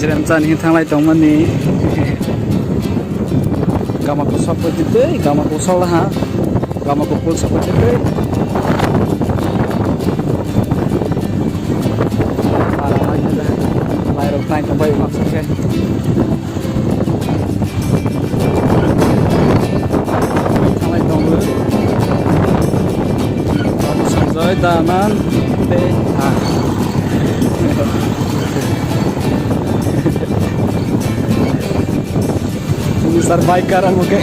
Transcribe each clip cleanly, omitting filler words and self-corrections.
Thaichwrem chani thanglai tongmani gamako support ditei gamako solaha gamako full support ditei para lagi lairo tang tambai maksudnya thanglai tonglu sanjay daman pe survive कर रहा हूँ क्या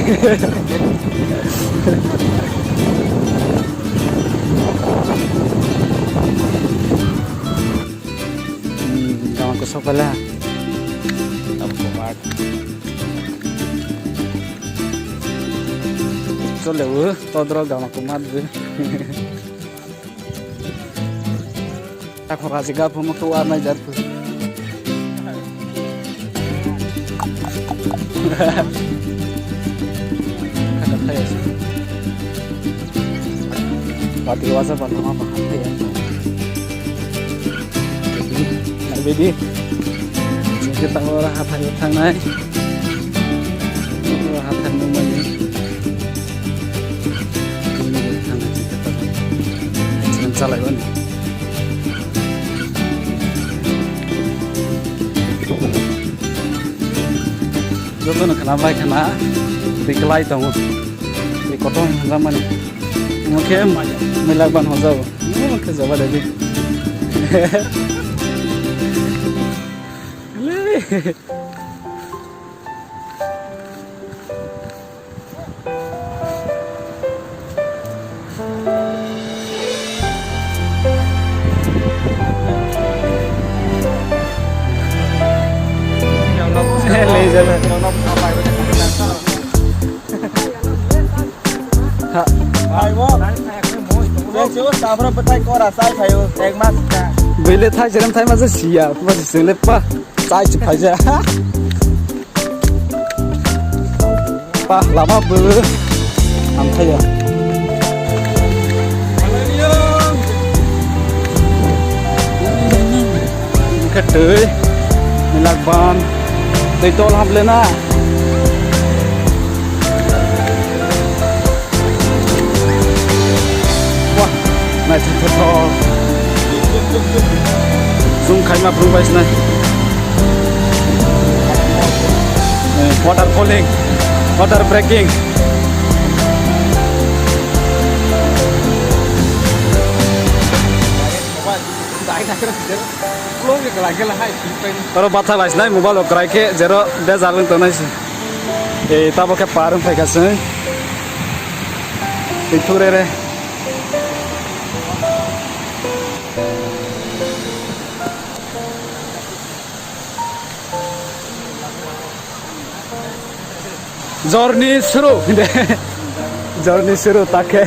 गाँव को सब पहला अब कुमार चले वो तो दरो गाँव कुमार भी aku kasih gabung mau keluar aja tuh Pati wasa pa nama mahal ya. Nagbidi. Kita orang hatan hutang naik. Orang hatan naman ni. Ini hutang aja kita. Jangan salah kan. Jodoh nak kenapa kena dikelai tahu. Di kotong zaman ni. Oke, melakukan hal itu. Oke, coba lagi. Belai Thaichwrem Thai masih siap, masih selepa, cai cepat aja. Pak lama ber, ampai ya. Kedai, melakban, ditol hamlena. Wah, naik cepat. Zoom khaima berubah sini. Water falling, water breaking. Kalau batal lagi nih, mobile okerai ke zero dia jalan tuh nasi. Tapi ke parung pakai sih. Itu rere. Journey seru tak ke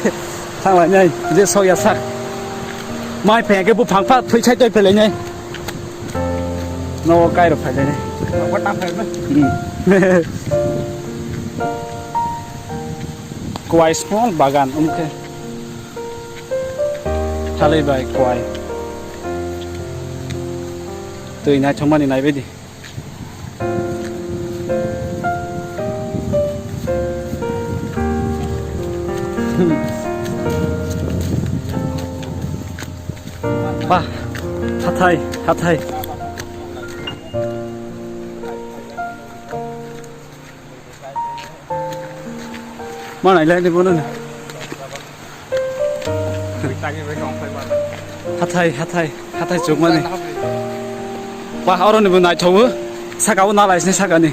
tangannya je soya sak mai phe ke bu phang pha thui chai toi phe le nhai no kai ro phe le ne ko tam phe ne quite small bagan umke thalai bai quite tui na chomani nai be di Wah, hatai. Mana lagi ni pun ni? Hatai cuk mana? Wah, orang ni pun naik coba. Sakau nalai sini sakani.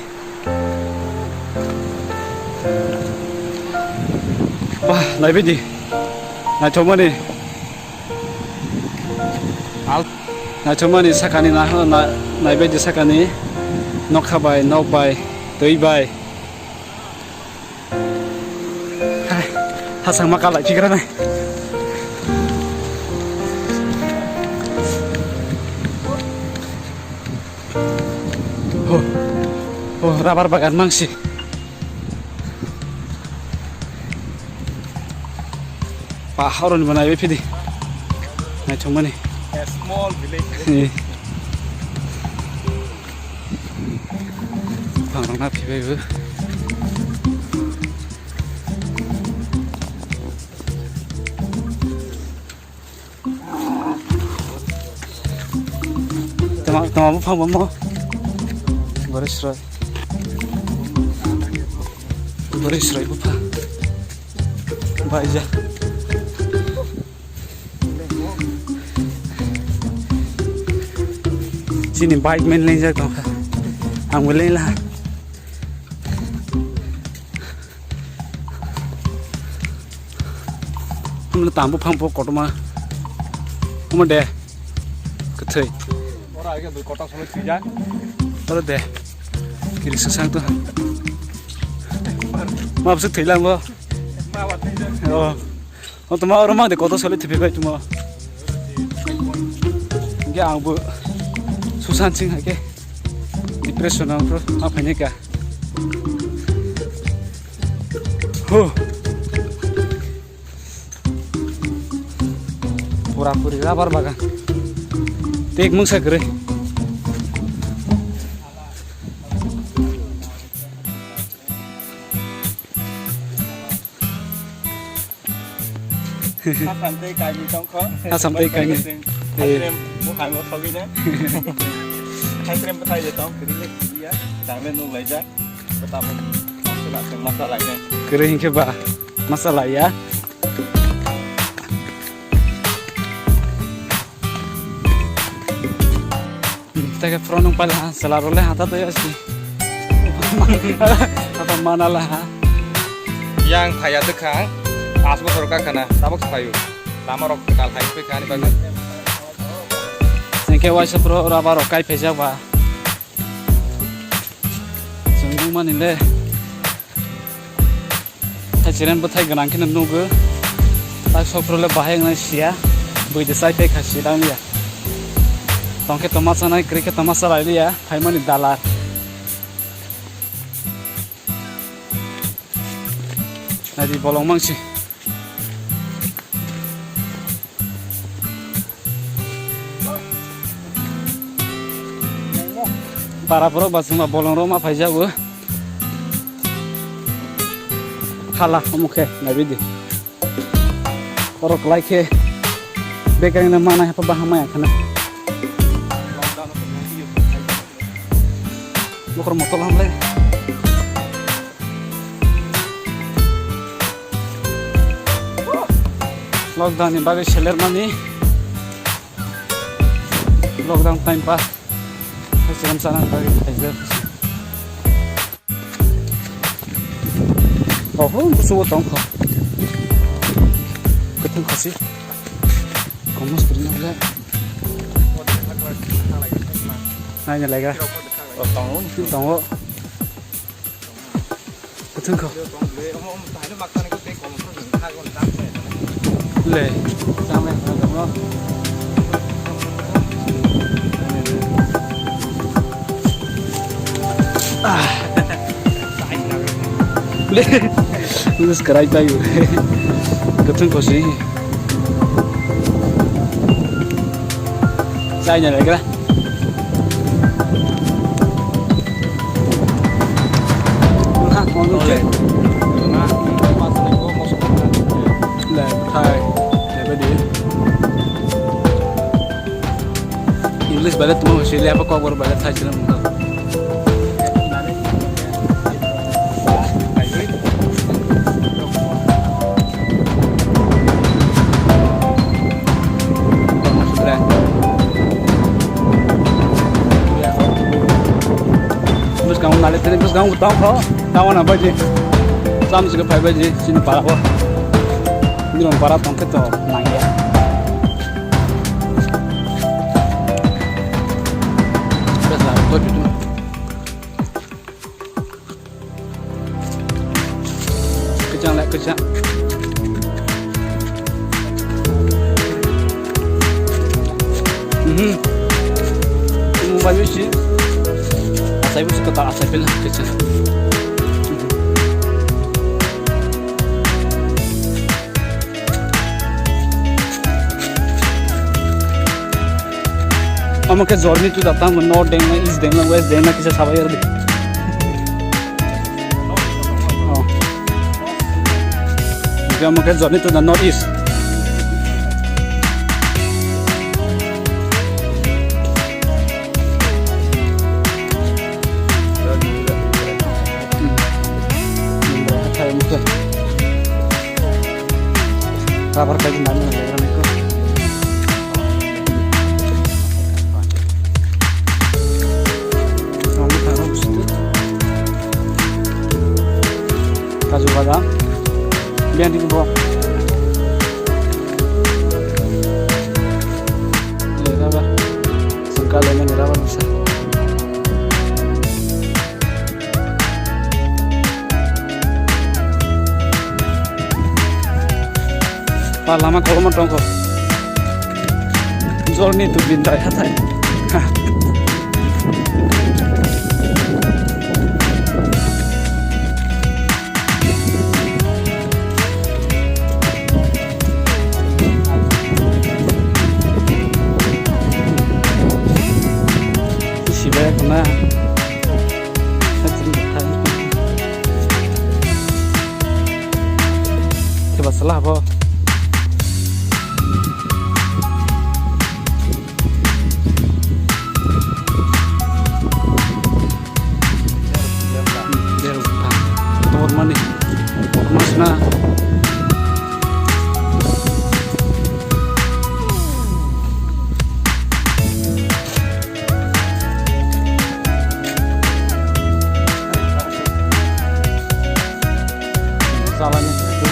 Wah, naik bedi. Naik coba ni. Nah cuma ni sakani nah naik bedi sakani nok kabai nok bay tui bay hasang makal lagi kerana oh rabar bagan mangsi Pak Harun mana ibu pidi nah cuma ni a small village orang napi bayu. Tama mo pang mo. Baris ray pa. Ba aja. Sini bike main lên ra còn ang will lên là hôm tạm bộ phăng bộ cột mà hôm đè cái thầy orang cái cột tao xong rồi já rồi đè kiri sang tuh maaf sih thailand lo oh tuma orang mah de cột tao xong rồi thì phải tuma cái ang bu susah sih kayak depression bro apa ini kah pura-puri rabar bagan tek mung sagre sampai kayak ni tong kok. sampai kayak ni Thaichwrem bukan mau tahu ni. Thaichwrem betai je tong, kering dia. Jangan nung leja. Betapa nak masalah ni. kering ke ba masalah ya kita ke front pala selalu leh hata tuh ya sih apa mana lah Yang thaya dekang, asmo sorokak kana, tabak sayu. Lama rok kal hai pe kani bagan. Sengke wajah pro raba rokai pejak ba sungguh mana ini Thaichwrem betai genang kena nunggu tak sopro le bahaya ngai sia bui desai pe kasih dang ya tongke tomat sana kriket tomat sarai dia hai mani dalar nadi bolong mangsi para pro basuma bolong roma faja go hala muke nabidi orok like bekang na mana apa bahama ya kana bokor motor ham le lockdown ni bagai seller mani lockdown time pass Thaichwrem sana bagi aja. Oh, musuh tong kok. Keteng kasih. Kamu sebenarnya boleh. Nanya lagi. Tong Tong. Keteng kok. Le. Sampai kamu. Lu sekarang tahu, ketemu kau sih. Saya nyala lagi lah. Nah, mau nuke. Nah, masa ni gua masuk. Lah, hai, apa dia? English balet tu mau Australia apa kau baru balet Thaichwrem muda. Kamu nalit tadi terus kamu tahu kok tahu apa sih sama juga fiber sih sini parah kok ini orang parah tongket tuh nangis besar kok itu kejang lek kejang mau baju sih saya pun suka tak asal pilih kecil. Ama ke zorni tu datang no deng, is deng, west deng, kisah sabar deh. we are making journey to the northeast. Kabar kayak gimana nih orang itu? Kamu taruh situ. Kaju badam, biar di bawah. Apa? Sengkalanya nih apa bisa? Lama kalau mau tongkol, jual nih tuh bintang ya tay. Si banyak kena, sering bertanya. Coba salah apa? Money, mas na. Salahnya itu.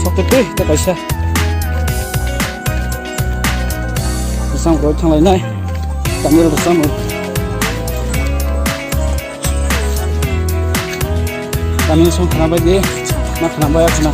Satu deh, tak bisa. Bersama kau yang lain nih, kami bersama. Kami langsung kenapa dia? Nak kenapa ya kena?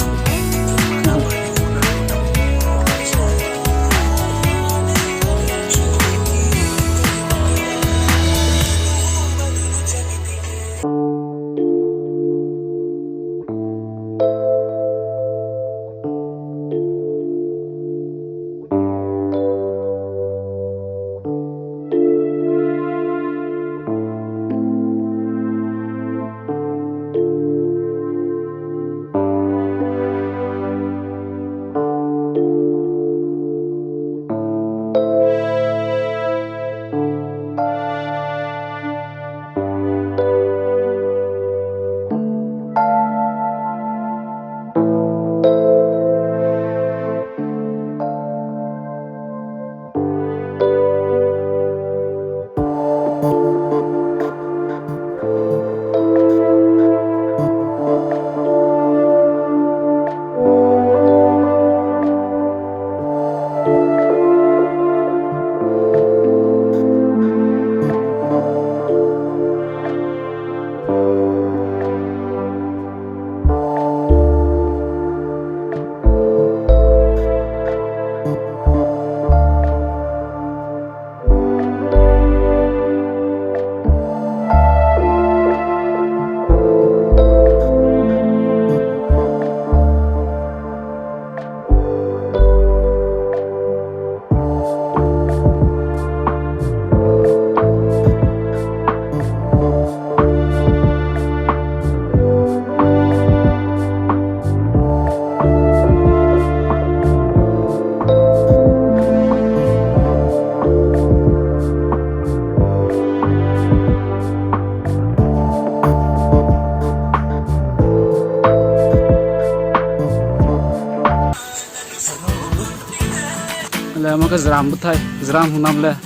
Le maka zram butai zram hunam le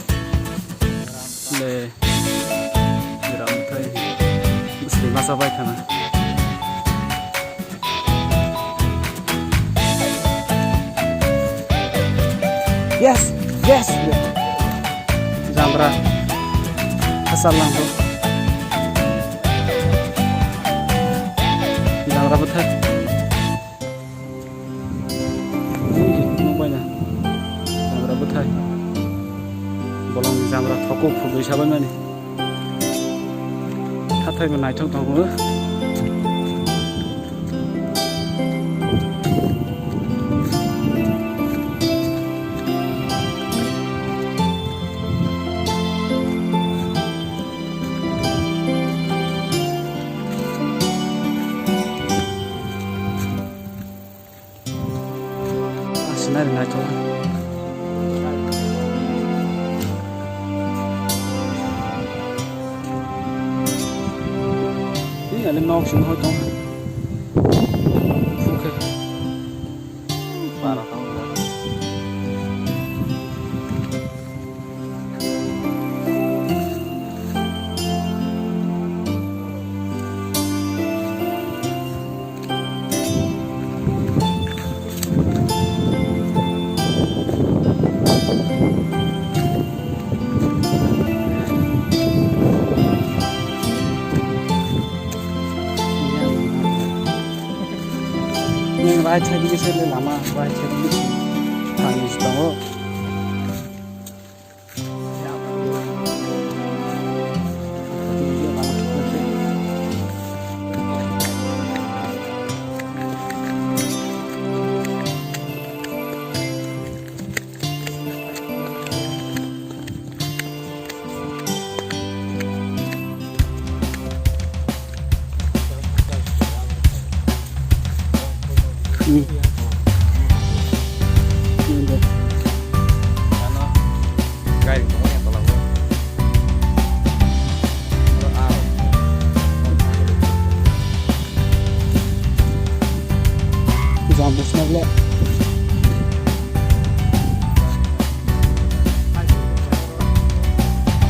zram butai mesti masa baik kana yes zamra asal lang tu zamra butai butai bolong jamra thok phubui sabai mani hathai mo naithok tongo to. Ini ada nok sini hoi tong. Fuke. Parah tong. Yang right side ini sih lama, right side ini tangis tahu. Ini deh. Ano? Guys, kamu yang tolong gue. Jambu semua.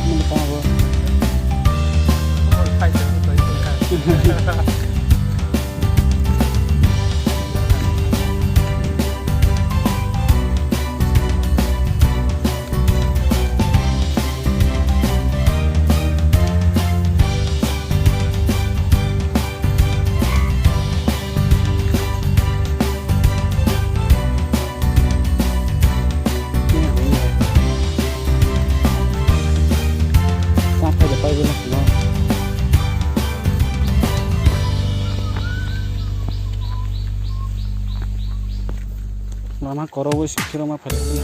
Mana tahu? Lama koro wes kira mah pada ini.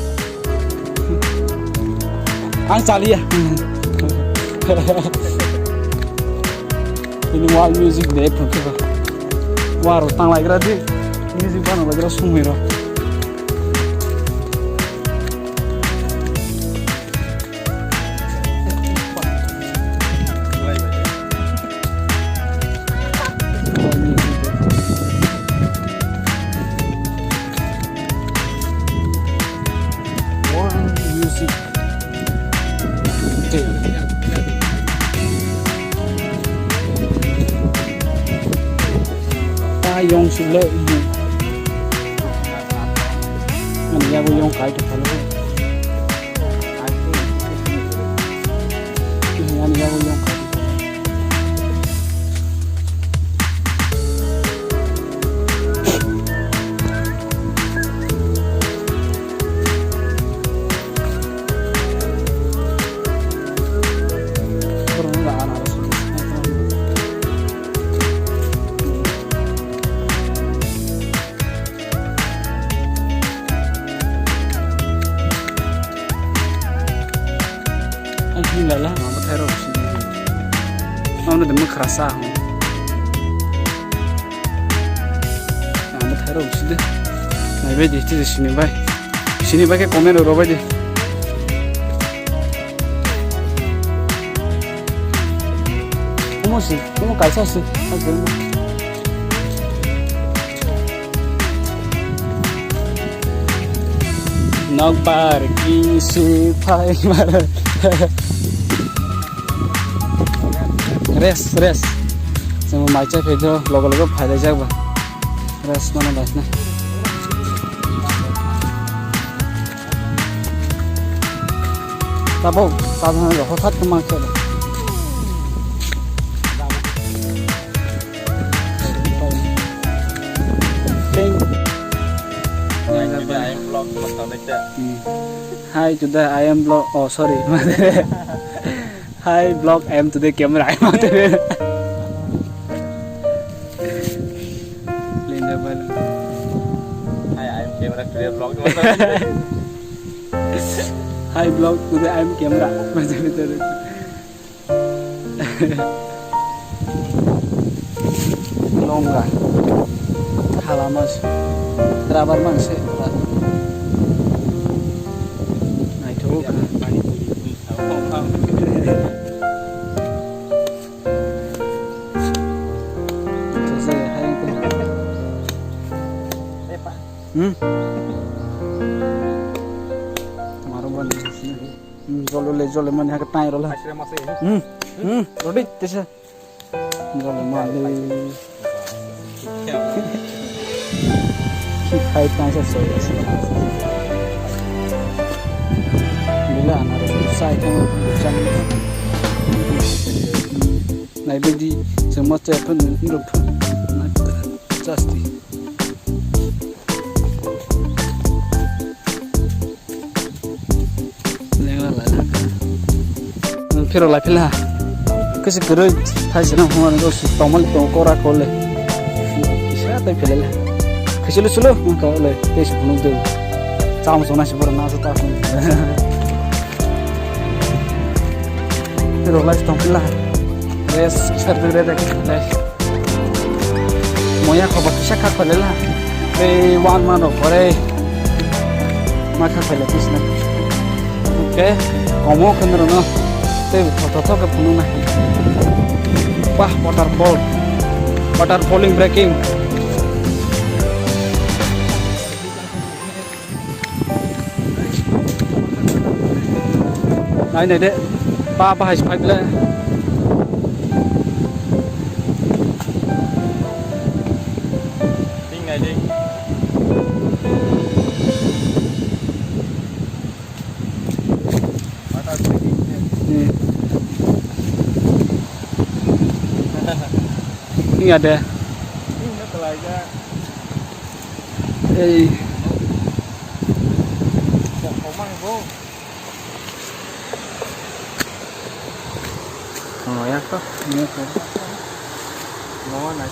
Cali ya. Ini wall music deh perkara. Wah, rotang lagi rati. Music mana lagi rasa sumiro. Music. Okay. Ta dùng sự lợi dụng. Anh ra vô dùng cái chụp hình luôn. Anh ra vô dùng cái. Ini lah, mama teror sini. Mama udah kerasa. Mama teror sini. Nah, bedi itu di sini bay. Sini pakai komen orang bay. Kamu sih, kamu kaisa sih. Nak pergi supaya mana? Res. Semua macam itu logo-logo pada jaga. Res mana dasnya? Tapi, sahaja logo hot kemana? Hi, today I am vlog. Oh, sorry. Hi, vlog. I am today camera. Linda bal. Hi, I am camera today vlog. Hi, vlog. Today I am camera. Longga. Halaman. Terabar man sih. buk. Selesai hai itu. Maruban di sini. Jole mana hak tai rola. Rodi tesa. Jole mana. Hai tai sa so. Bila anak sai kan jam. Nai bedi semua cepat hidup. Pasti. Pero la pila que se quiere Thaichwrem home no su tomal to kora kole isa tai pila que se lo solo ka le te su nu de cham so na se por na sa ta pero la sta pila es ser de que moya ko ba kisha ka kole la pe wan ma no pore ma ka kole kisna okay como que no thok ke phunu na wah waterfalling breaking này đấy ba hai phải lên đi ngày đi ini ada ini belai aja mau mang vô ya kok ini kok ngon này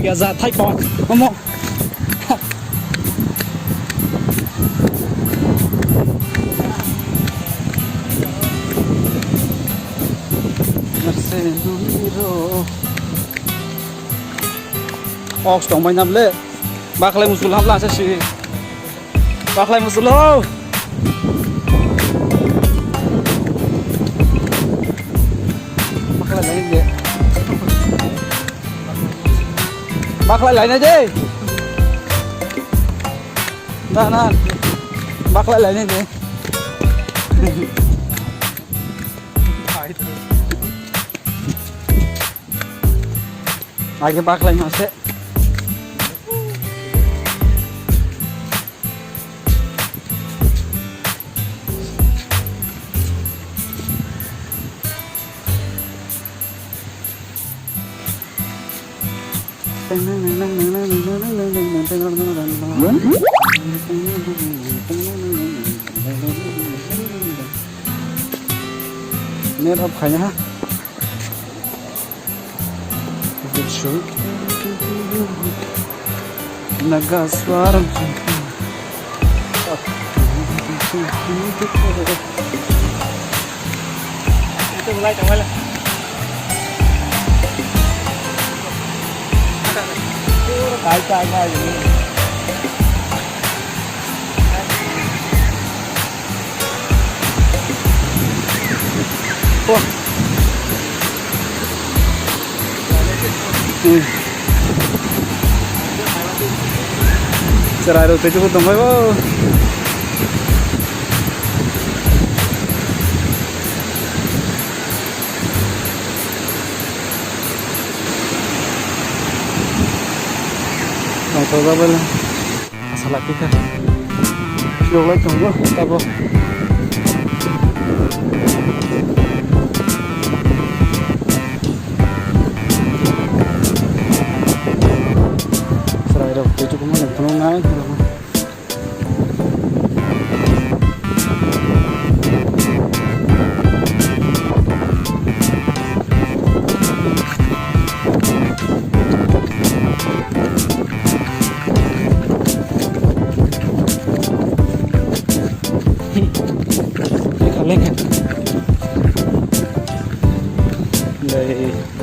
ya ra thay bò không không Ox dong banyak le, baklai musul hamlah sesi, baklai musul ho, baklai lain deh. Bác lại này đi. Nè. Bác lại này đi. Ai cái bác lại mà sẽ. Net up kayaknya ha. Betul. Naga suara. itu mulai tengah lah Thai ngay vậy Cerai rồi tới chỗ tầm mấy bố. Nah, coba bela. Asal kita. Yo tunggu, tabo. Cerai rồi tới chỗ cũng là không ngay. belai